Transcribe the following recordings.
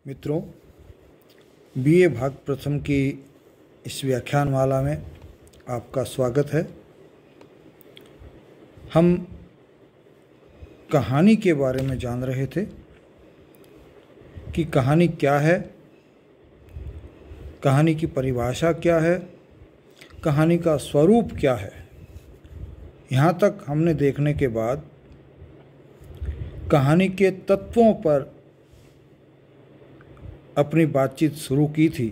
मित्रों, बीए भाग प्रथम की इस व्याख्यानमाला में आपका स्वागत है। हम कहानी के बारे में जान रहे थे कि कहानी क्या है, कहानी की परिभाषा क्या है, कहानी का स्वरूप क्या है। यहाँ तक हमने देखने के बाद कहानी के तत्वों पर अपनी बातचीत शुरू की थी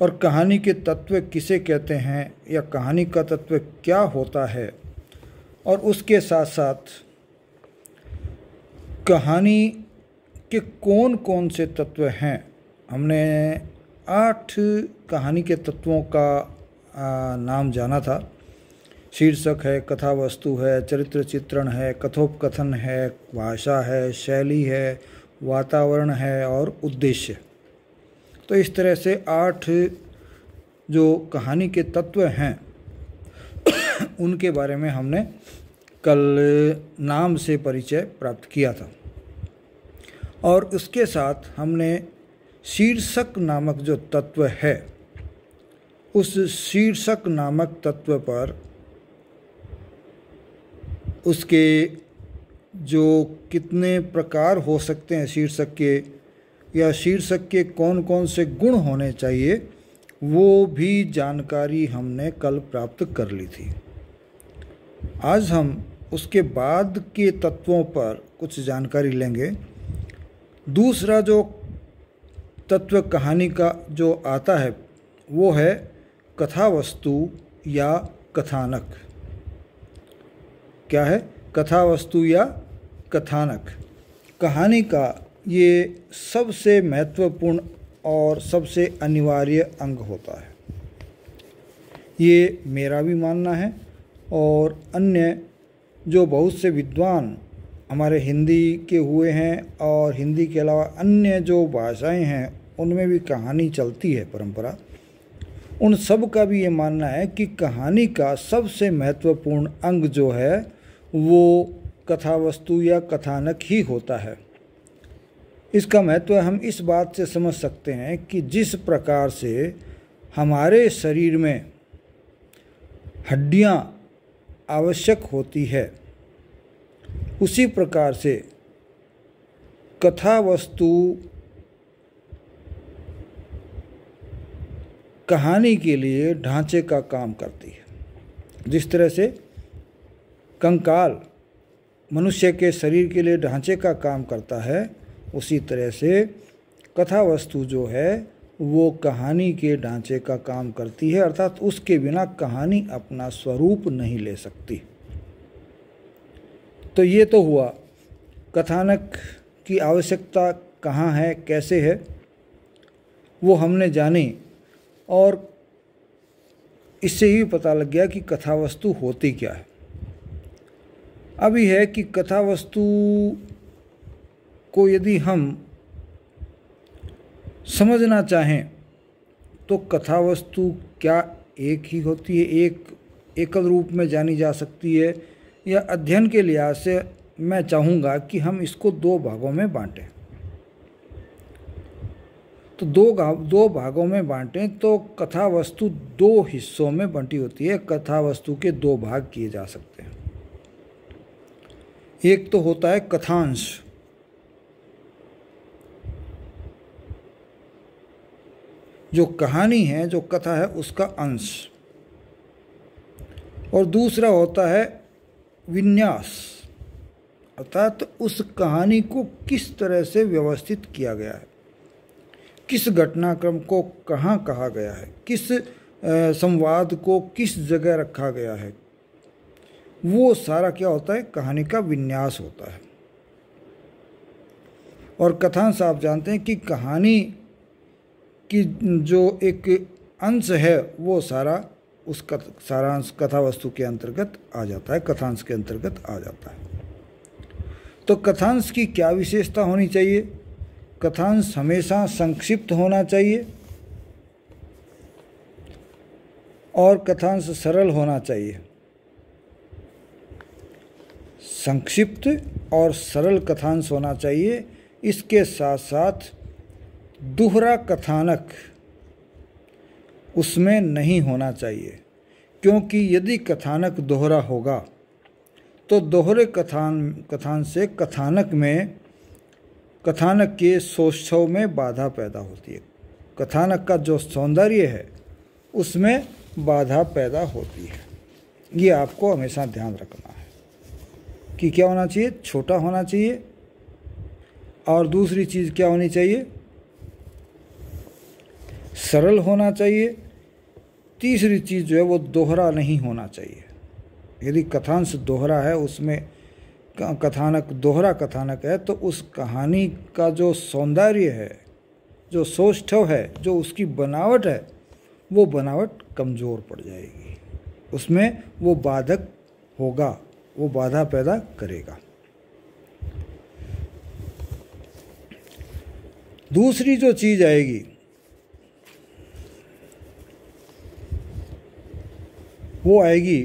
और कहानी के तत्व किसे कहते हैं या कहानी का तत्व क्या होता है, और उसके साथ साथ कहानी के कौन कौन से तत्व हैं। हमने 8 कहानी के तत्वों का नाम जाना था। शीर्षक है, कथा वस्तु है, चरित्र चित्रण है, कथोपकथन है, भाषा है, शैली है, वातावरण है और उद्देश्य। तो इस तरह से 8 जो कहानी के तत्व हैं उनके बारे में हमने कल नाम से परिचय प्राप्त किया था, और उसके साथ हमने शीर्षक नामक जो तत्व है उस शीर्षक नामक तत्व पर उसके जो कितने प्रकार हो सकते हैं शीर्षक के, या शीर्षक के कौन कौन से गुण होने चाहिए, वो भी जानकारी हमने कल प्राप्त कर ली थी। आज हम उसके बाद के तत्वों पर कुछ जानकारी लेंगे। दूसरा जो तत्व कहानी का जो आता है वो है कथा वस्तु या कथानक। क्या है? कथा वस्तु या कथानक। कहानी का ये सबसे महत्वपूर्ण और सबसे अनिवार्य अंग होता है। ये मेरा भी मानना है, और अन्य जो बहुत से विद्वान हमारे हिंदी के हुए हैं और हिंदी के अलावा अन्य जो भाषाएं हैं उनमें भी कहानी चलती है परंपरा, उन सब का भी ये मानना है कि कहानी का सबसे महत्वपूर्ण अंग जो है वो कथा वस्तु या कथानक ही होता है। इसका महत्व हम इस बात से समझ सकते हैं कि जिस प्रकार से हमारे शरीर में हड्डियां आवश्यक होती है, उसी प्रकार से कथा वस्तु कहानी के लिए ढांचे का काम करती है। जिस तरह से कंकाल मनुष्य के शरीर के लिए ढांचे का काम करता है, उसी तरह से कथा वस्तु जो है वो कहानी के ढांचे का काम करती है, अर्थात उसके बिना कहानी अपना स्वरूप नहीं ले सकती। तो ये तो हुआ कथानक की आवश्यकता कहाँ है, कैसे है, वो हमने जानी, और इससे ही पता लग गया कि कथा वस्तु होती क्या है। अभी है कि कथा वस्तु को यदि हम समझना चाहें तो कथा वस्तु क्या एक ही होती है, एक एकल रूप में जानी जा सकती है, या अध्ययन के लिहाज से मैं चाहूँगा कि हम इसको 2 भागों में बांटें। तो दो भागों में बांटें तो कथा वस्तु 2 हिस्सों में बंटी होती है। कथा वस्तु के 2 भाग किए जा सकते हैं। एक तो होता है कथांश, जो कहानी है, जो कथा है उसका अंश, और दूसरा होता है विन्यास, अर्थात उस कहानी को किस तरह से व्यवस्थित किया गया है, किस घटनाक्रम को कहाँ कहा गया है, किस संवाद को किस जगह रखा गया है, वो सारा क्या होता है? कहानी का विन्यास होता है। और कथांश आप जानते हैं कि कहानी की जो एक अंश है वो सारा उस सारांश कथा वस्तु के अंतर्गत आ जाता है, कथांश के अंतर्गत आ जाता है। तो कथांश की क्या विशेषता होनी चाहिए? कथांश हमेशा संक्षिप्त होना चाहिए और कथांश सरल होना चाहिए। संक्षिप्त और सरल कथांश होना चाहिए, इसके साथ साथ दोहरा कथानक उसमें नहीं होना चाहिए, क्योंकि यदि कथानक दोहरा होगा तो दोहरे कथान से कथानक के सौष्ठव में बाधा पैदा होती है। कथानक का जो सौंदर्य है उसमें बाधा पैदा होती है। ये आपको हमेशा ध्यान रखना है कि क्या होना चाहिए, छोटा होना चाहिए, और दूसरी चीज़ क्या होनी चाहिए, सरल होना चाहिए। तीसरी चीज़ जो है वो दोहरा नहीं होना चाहिए। यदि कथांश दोहरा है, उसमें कथानक दोहरा कथानक है, तो उस कहानी का जो सौंदर्य है, जो सौष्ठव है, जो उसकी बनावट है, वो बनावट कमज़ोर पड़ जाएगी, उसमें वो बाधक होगा, वो बाधा पैदा करेगा। दूसरी जो चीज़ आएगी वो आएगी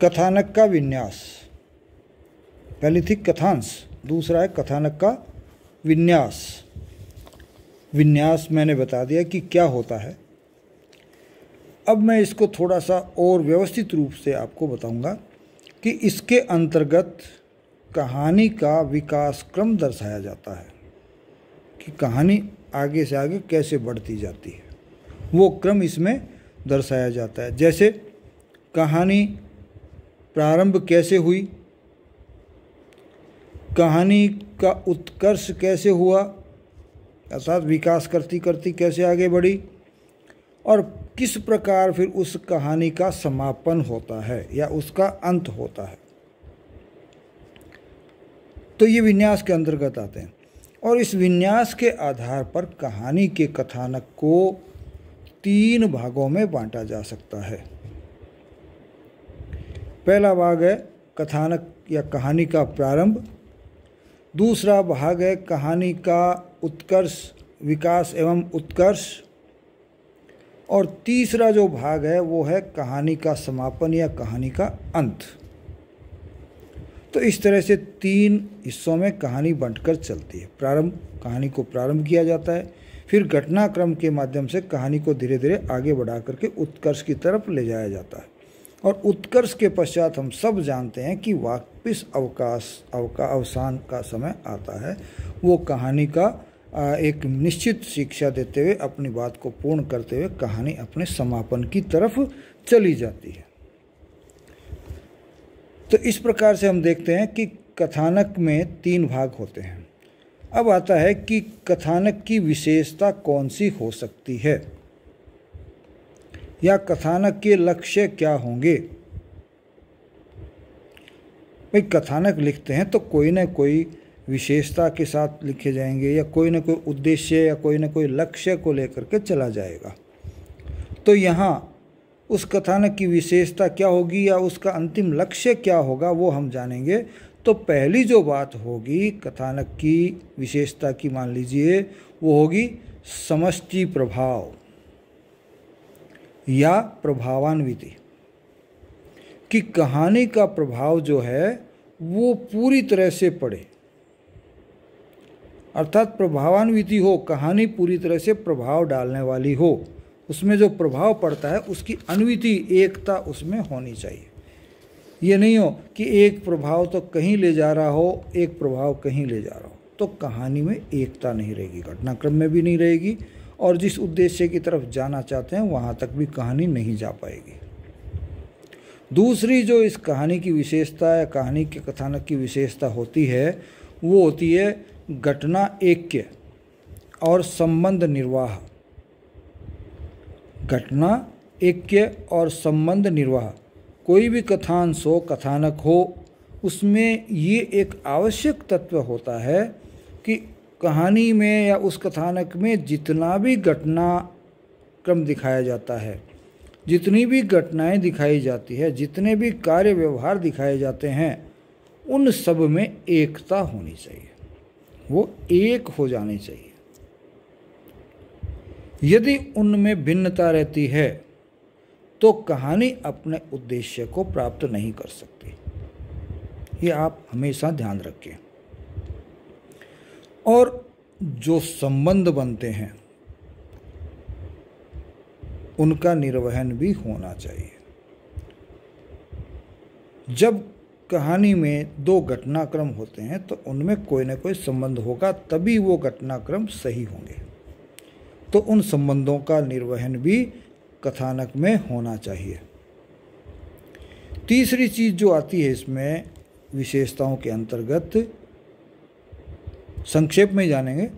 कथानक का विन्यास। पहली थी कथांश, दूसरा है कथानक का विन्यास। विन्यास मैंने बता दिया कि क्या होता है। अब मैं इसको थोड़ा सा और व्यवस्थित रूप से आपको बताऊंगा कि इसके अंतर्गत कहानी का विकास क्रम दर्शाया जाता है कि कहानी आगे से आगे कैसे बढ़ती जाती है, वो क्रम इसमें दर्शाया जाता है। जैसे कहानी प्रारंभ कैसे हुई, कहानी का उत्कर्ष कैसे हुआ, अर्थात विकास करती करती कैसे आगे बढ़ी, और किस प्रकार फिर उस कहानी का समापन होता है या उसका अंत होता है। तो ये विन्यास के अंतर्गत आते हैं, और इस विन्यास के आधार पर कहानी के कथानक को 3 भागों में बांटा जा सकता है। पहला भाग है कथानक या कहानी का प्रारंभ, दूसरा भाग है कहानी का उत्कर्ष, विकास एवं उत्कर्ष, और तीसरा जो भाग है वो है कहानी का समापन या कहानी का अंत। तो इस तरह से 3 हिस्सों में कहानी बंटकर चलती है। प्रारंभ, कहानी को प्रारंभ किया जाता है, फिर घटनाक्रम के माध्यम से कहानी को धीरे धीरे आगे बढ़ा करके उत्कर्ष की तरफ ले जाया जाता है, और उत्कर्ष के पश्चात हम सब जानते हैं कि वापस अवसान का समय आता है। वो कहानी का एक निश्चित शिक्षा देते हुए, अपनी बात को पूर्ण करते हुए कहानी अपने समापन की तरफ चली जाती है। तो इस प्रकार से हम देखते हैं कि कथानक में 3 भाग होते हैं। अब आता है कि कथानक की विशेषता कौन सी हो सकती है, या कथानक के लक्ष्य क्या होंगे। भाई कथानक लिखते हैं तो कोई ना कोई विशेषता के साथ लिखे जाएंगे, या कोई ना कोई उद्देश्य या कोई ना कोई लक्ष्य को लेकर के चला जाएगा। तो यहाँ उस कथानक की विशेषता क्या होगी या उसका अंतिम लक्ष्य क्या होगा वो हम जानेंगे। तो पहली जो बात होगी कथानक की विशेषता की, मान लीजिए वो होगी समष्टि प्रभाव या प्रभावान्विति, कि कहानी का प्रभाव जो है वो पूरी तरह से पड़े, अर्थात प्रभावान्विति हो, कहानी पूरी तरह से प्रभाव डालने वाली हो, उसमें जो प्रभाव पड़ता है उसकी अन्विति, एकता उसमें होनी चाहिए। ये नहीं हो कि एक प्रभाव तो कहीं ले जा रहा हो, एक प्रभाव कहीं ले जा रहा हो, तो कहानी में एकता नहीं रहेगी, घटनाक्रम में भी नहीं रहेगी, और जिस उद्देश्य की तरफ जाना चाहते हैं वहाँ तक भी कहानी नहीं जा पाएगी। दूसरी जो इस कहानी की विशेषता या कहानी के कथानक की विशेषता होती है वो होती है घटना ऐक्य और संबंध निर्वाह। घटना ऐक्य और संबंध निर्वाह, कोई भी कथांश हो, कथानक हो, उसमें ये एक आवश्यक तत्व होता है कि कहानी में या उस कथानक में जितना भी घटना क्रम दिखाया जाता है, जितनी भी घटनाएं दिखाई जाती है, जितने भी कार्य व्यवहार दिखाए जाते हैं, उन सब में एकता होनी चाहिए, वो एक हो जानी चाहिए। यदि उनमें भिन्नता रहती है तो कहानी अपने उद्देश्य को प्राप्त नहीं कर सकती। ये आप हमेशा ध्यान रखें। और जो संबंध बनते हैं उनका निर्वहन भी होना चाहिए। जब कहानी में दो घटनाक्रम होते हैं तो उनमें कोई ना कोई संबंध होगा, तभी वो घटनाक्रम सही होंगे। तो उन संबंधों का निर्वहन भी कथानक में होना चाहिए। तीसरी चीज जो आती है इसमें विशेषताओं के अंतर्गत, संक्षेप में जानेंगे,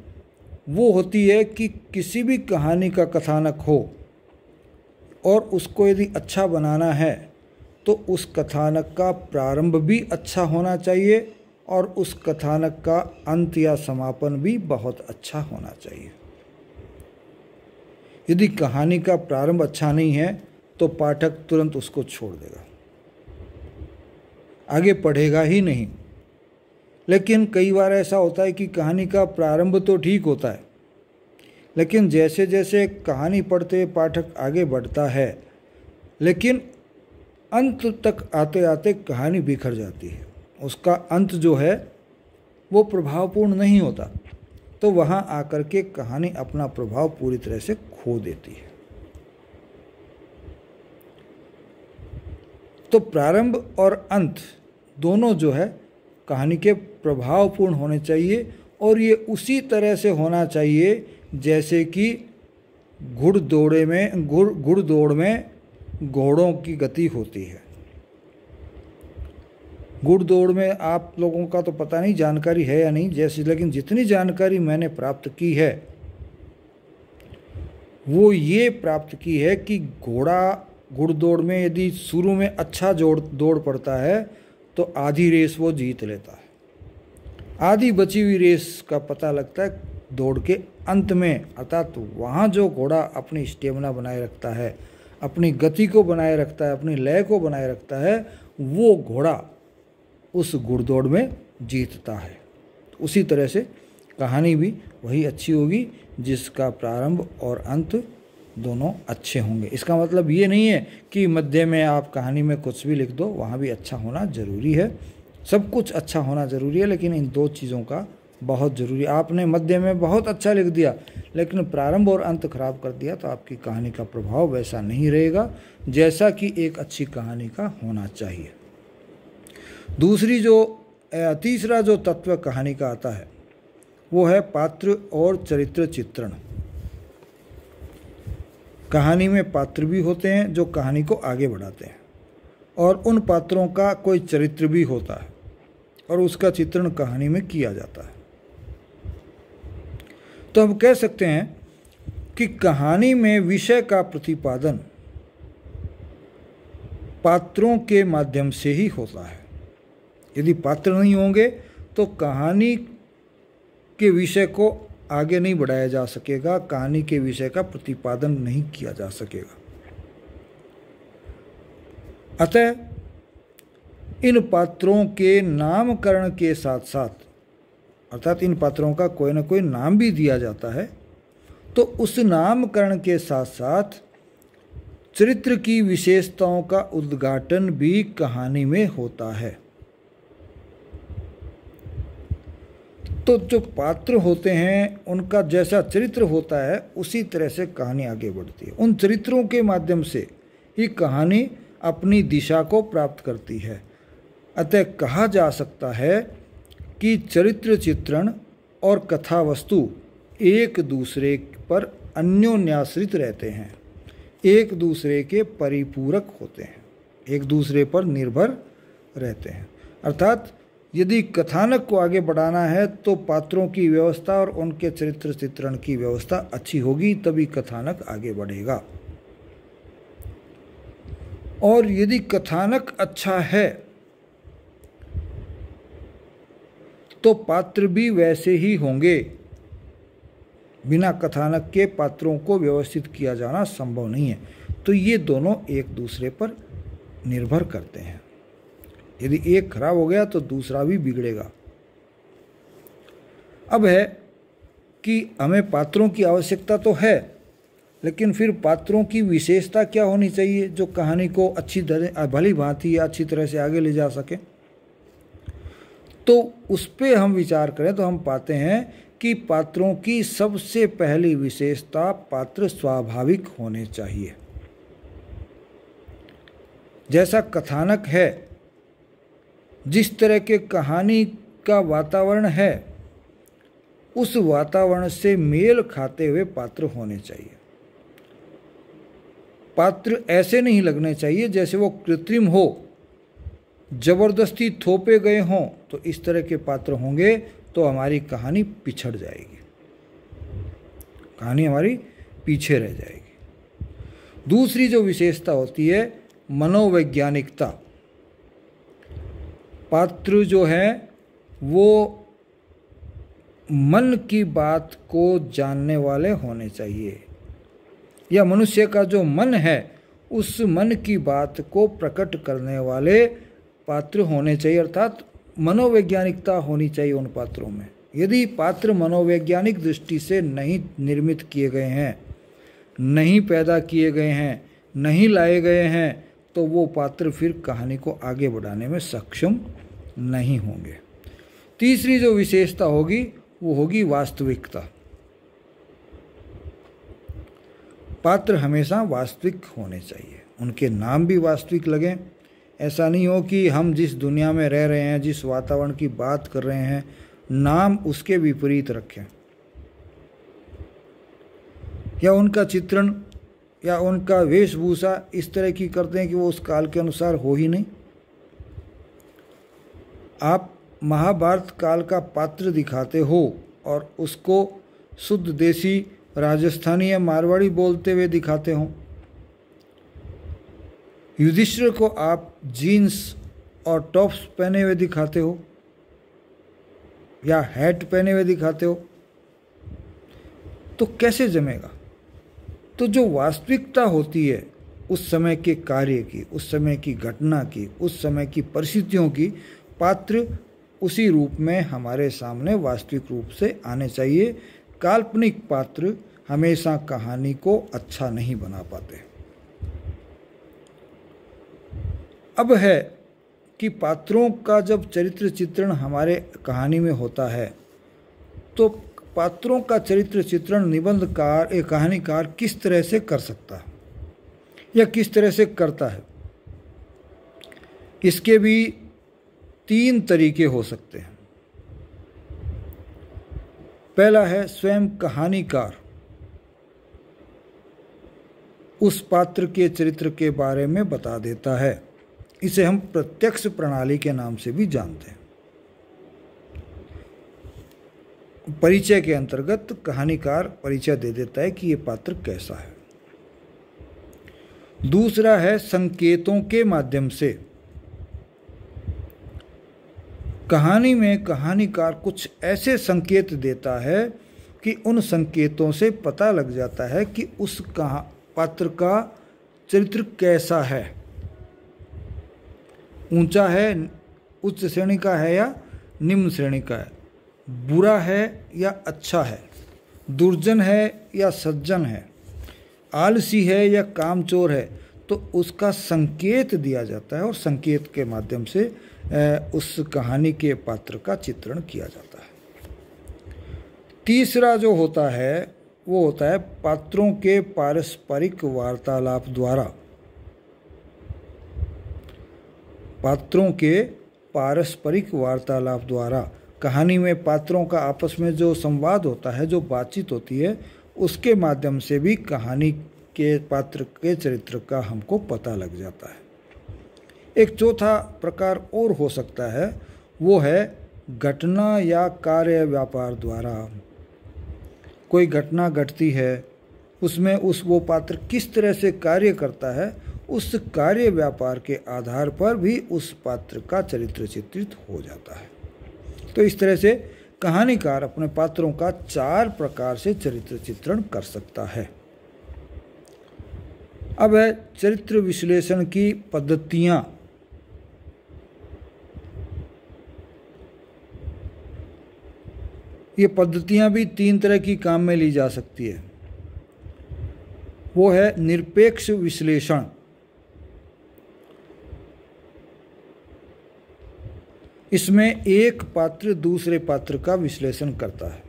वो होती है कि किसी भी कहानी का कथानक हो और उसको यदि अच्छा बनाना है तो उस कथानक का प्रारंभ भी अच्छा होना चाहिए और उस कथानक का अंत या समापन भी बहुत अच्छा होना चाहिए। यदि कहानी का प्रारंभ अच्छा नहीं है तो पाठक तुरंत उसको छोड़ देगा, आगे पढ़ेगा ही नहीं। लेकिन कई बार ऐसा होता है कि कहानी का प्रारंभ तो ठीक होता है, लेकिन जैसे जैसे कहानी पढ़ते पाठक आगे बढ़ता है, लेकिन अंत तक आते आते कहानी बिखर जाती है, उसका अंत जो है वो प्रभावपूर्ण नहीं होता, तो वहाँ आकर के कहानी अपना प्रभाव पूरी तरह से खो देती है। तो प्रारंभ और अंत दोनों जो है कहानी के प्रभावपूर्ण होने चाहिए, और ये उसी तरह से होना चाहिए जैसे कि घुड़दौड़ में घोड़ों की गति होती है। घुड़दौड़ में आप लोगों का तो पता नहीं जानकारी है या नहीं, जैसे, लेकिन जितनी जानकारी मैंने प्राप्त की है वो ये प्राप्त की है कि घोड़ा घुड़दौड़ में यदि शुरू में अच्छा दौड़ पड़ता है तो आधी रेस वो जीत लेता है, आधी बची हुई रेस का पता लगता है दौड़ के अंत में। अर्थात वहाँ जो घोड़ा अपनी स्टेमिना बनाए रखता है, अपनी गति को बनाए रखता है, अपनी लय को बनाए रखता है, वो घोड़ा उस घुड़दौड़ में जीतता है। तो उसी तरह से कहानी भी वही अच्छी होगी जिसका प्रारंभ और अंत दोनों अच्छे होंगे। इसका मतलब ये नहीं है कि मध्य में आप कहानी में कुछ भी लिख दो, वहाँ भी अच्छा होना जरूरी है, सब कुछ अच्छा होना ज़रूरी है, लेकिन इन दो चीज़ों का बहुत ज़रूरी है। आपने मध्य में बहुत अच्छा लिख दिया लेकिन प्रारंभ और अंत खराब कर दिया तो आपकी कहानी का प्रभाव वैसा नहीं रहेगा जैसा कि एक अच्छी कहानी का होना चाहिए। तीसरा जो तत्व कहानी का आता है वो है पात्र और चरित्र चित्रण। कहानी में पात्र भी होते हैं जो कहानी को आगे बढ़ाते हैं, और उन पात्रों का कोई चरित्र भी होता है और उसका चित्रण कहानी में किया जाता है। तो हम कह सकते हैं कि कहानी में विषय का प्रतिपादन पात्रों के माध्यम से ही होता है। यदि पात्र नहीं होंगे तो कहानी के विषय को आगे नहीं बढ़ाया जा सकेगा, कहानी के विषय का प्रतिपादन नहीं किया जा सकेगा। अतः इन पात्रों के नामकरण के साथ साथ, अर्थात इन पात्रों का कोई ना कोई नाम भी दिया जाता है, तो उस नामकरण के साथ साथ चरित्र की विशेषताओं का उद्घाटन भी कहानी में होता है। तो जो पात्र होते हैं उनका जैसा चरित्र होता है उसी तरह से कहानी आगे बढ़ती है। उन चरित्रों के माध्यम से ही कहानी अपनी दिशा को प्राप्त करती है। अतः कहा जा सकता है कि चरित्र चित्रण और कथा वस्तु एक दूसरे पर अन्योन्याश्रित रहते हैं, एक दूसरे के परिपूरक होते हैं, एक दूसरे पर निर्भर रहते हैं। अर्थात यदि कथानक को आगे बढ़ाना है तो पात्रों की व्यवस्था और उनके चरित्र चित्रण की व्यवस्था अच्छी होगी, तभी कथानक आगे बढ़ेगा। और यदि कथानक अच्छा है तो पात्र भी वैसे ही होंगे। बिना कथानक के पात्रों को व्यवस्थित किया जाना संभव नहीं है। तो ये दोनों एक दूसरे पर निर्भर करते हैं। यदि एक खराब हो गया तो दूसरा भी बिगड़ेगा। अब है कि हमें पात्रों की आवश्यकता तो है, लेकिन फिर पात्रों की विशेषता क्या होनी चाहिए जो कहानी को अच्छी तरह भली भांति या अच्छी तरह से आगे ले जा सके। तो उस पर हम विचार करें तो हम पाते हैं कि पात्रों की सबसे पहली विशेषता पात्र स्वाभाविक होने चाहिए। जैसा कथानक है, जिस तरह के कहानी का वातावरण है, उस वातावरण से मेल खाते हुए पात्र होने चाहिए। पात्र ऐसे नहीं लगने चाहिए जैसे वो कृत्रिम हो, जबरदस्ती थोपे गए हों। तो इस तरह के पात्र होंगे तो हमारी कहानी पिछड़ जाएगी, कहानी हमारी पीछे रह जाएगी। दूसरी जो विशेषता होती है मनोवैज्ञानिकता। पात्र जो है वो मन की बात को जानने वाले होने चाहिए, या मनुष्य का जो मन है उस मन की बात को प्रकट करने वाले पात्र होने चाहिए, अर्थात मनोवैज्ञानिकता होनी चाहिए उन पात्रों में। यदि पात्र मनोवैज्ञानिक दृष्टि से नहीं निर्मित किए गए हैं, नहीं पैदा किए गए हैं, नहीं लाए गए हैं, तो वो पात्र फिर कहानी को आगे बढ़ाने में सक्षम नहीं होंगे। तीसरी जो विशेषता होगी वो होगी वास्तविकता। पात्र हमेशा वास्तविक होने चाहिए, उनके नाम भी वास्तविक लगें। ऐसा नहीं हो कि हम जिस दुनिया में रह रहे हैं, जिस वातावरण की बात कर रहे हैं, नाम उसके विपरीत रखें, या उनका चित्रण या उनका वेशभूषा इस तरह की करते हैं कि वो उस काल के अनुसार हो ही नहीं। आप महाभारत काल का पात्र दिखाते हो और उसको शुद्ध देसी राजस्थानी या मारवाड़ी बोलते हुए दिखाते हो। युधिष्ठिर को आप जीन्स और टॉप्स पहने हुए दिखाते हो या हैट पहने हुए दिखाते हो, तो कैसे जमेगा। तो जो वास्तविकता होती है उस समय के कार्य की, उस समय की घटना की, उस समय की परिस्थितियों की, पात्र उसी रूप में हमारे सामने वास्तविक रूप से आने चाहिए। काल्पनिक पात्र हमेशा कहानी को अच्छा नहीं बना पाते। अब है कि पात्रों का जब चरित्र चित्रण हमारे कहानी में होता है तो पात्रों का चरित्र चित्रण निबंधकार एक कहानीकार किस तरह से कर सकता है या किस तरह से करता है। इसके भी 3 तरीके हो सकते हैं। पहला है स्वयं कहानीकार उस पात्र के चरित्र के बारे में बता देता है। इसे हम प्रत्यक्ष प्रणाली के नाम से भी जानते हैं। परिचय के अंतर्गत कहानीकार परिचय दे देता है कि ये पात्र कैसा है। दूसरा है संकेतों के माध्यम से। कहानी में कहानीकार कुछ ऐसे संकेत देता है कि उन संकेतों से पता लग जाता है कि उस पात्र का चरित्र कैसा है, ऊंचा है, उच्च श्रेणी का है या निम्न श्रेणी का है, बुरा है या अच्छा है, दुर्जन है या सज्जन है, आलसी है या कामचोर है। तो उसका संकेत दिया जाता है और संकेत के माध्यम से उस कहानी के पात्र का चित्रण किया जाता है। तीसरा जो होता है वो होता है पात्रों के पारस्परिक वार्तालाप द्वारा। पात्रों के पारस्परिक वार्तालाप द्वारा कहानी में पात्रों का आपस में जो संवाद होता है, जो बातचीत होती है, उसके माध्यम से भी कहानी के पात्र के चरित्र का हमको पता लग जाता है। एक चौथा प्रकार और हो सकता है, वो है घटना या कार्य व्यापार द्वारा। कोई घटना घटती है, उसमें वो पात्र किस तरह से कार्य करता है, उस कार्य व्यापार के आधार पर भी उस पात्र का चरित्र चित्रित हो जाता है। तो इस तरह से कहानीकार अपने पात्रों का 4 प्रकार से चरित्र चित्रण कर सकता है। अब है चरित्र विश्लेषण की पद्धतियां। ये पद्धतियाँ भी 3 तरह की काम में ली जा सकती है। वो है निरपेक्ष विश्लेषण। इसमें एक पात्र दूसरे पात्र का विश्लेषण करता है।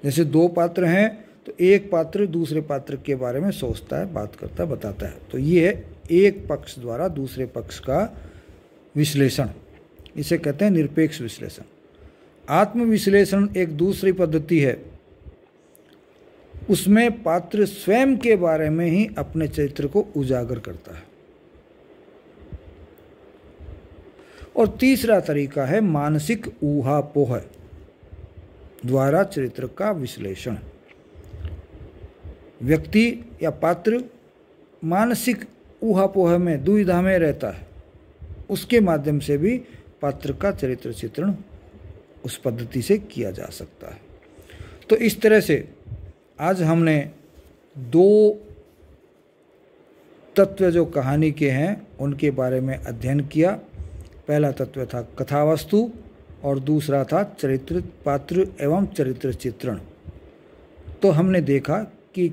जैसे 2 पात्र हैं तो एक पात्र दूसरे पात्र के बारे में सोचता है, बात करता है, बताता है। तो ये है एक पक्ष द्वारा दूसरे पक्ष का विश्लेषण, इसे कहते हैं निरपेक्ष विश्लेषण। आत्मविश्लेषण एक दूसरी पद्धति है। उसमें पात्र स्वयं के बारे में ही अपने चरित्र को उजागर करता है। और तीसरा तरीका है मानसिक ऊहापोह द्वारा चरित्र का विश्लेषण। व्यक्ति या पात्र मानसिक ऊहापोह में, दुविधा में रहता है, उसके माध्यम से भी पात्र का चरित्र चित्रण उस पद्धति से किया जा सकता है। तो इस तरह से आज हमने 2 तत्व जो कहानी के हैं उनके बारे में अध्ययन किया। पहला तत्व था कथावस्तु और दूसरा था चरित्र पात्र एवं चरित्र चित्रण। तो हमने देखा कि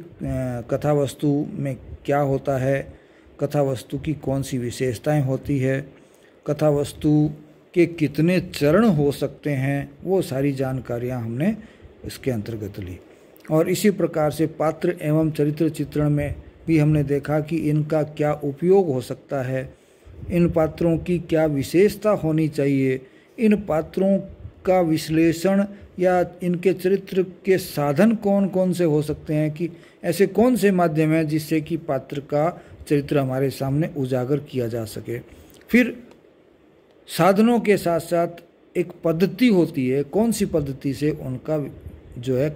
कथावस्तु में क्या होता है, कथावस्तु की कौन सी विशेषताएं होती है, कथावस्तु के कितने चरण हो सकते हैं, वो सारी जानकारियां हमने इसके अंतर्गत ली। और इसी प्रकार से पात्र एवं चरित्र चित्रण में भी हमने देखा कि इनका क्या उपयोग हो सकता है, इन पात्रों की क्या विशेषता होनी चाहिए, इन पात्रों का विश्लेषण या इनके चरित्र के साधन कौन कौन से हो सकते हैं, कि ऐसे कौन से माध्यम हैं जिससे कि पात्र का चरित्र हमारे सामने उजागर किया जा सके। फिर साधनों के साथ साथ एक पद्धति होती है, कौन सी पद्धति से उनका जो है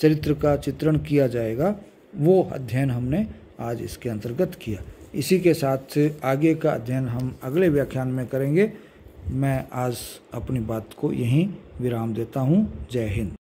चरित्र का चित्रण किया जाएगा, वो अध्ययन हमने आज इसके अंतर्गत किया। इसी के साथ आगे का अध्ययन हम अगले व्याख्यान में करेंगे। मैं आज अपनी बात को यहीं विराम देता हूँ। जय हिंद।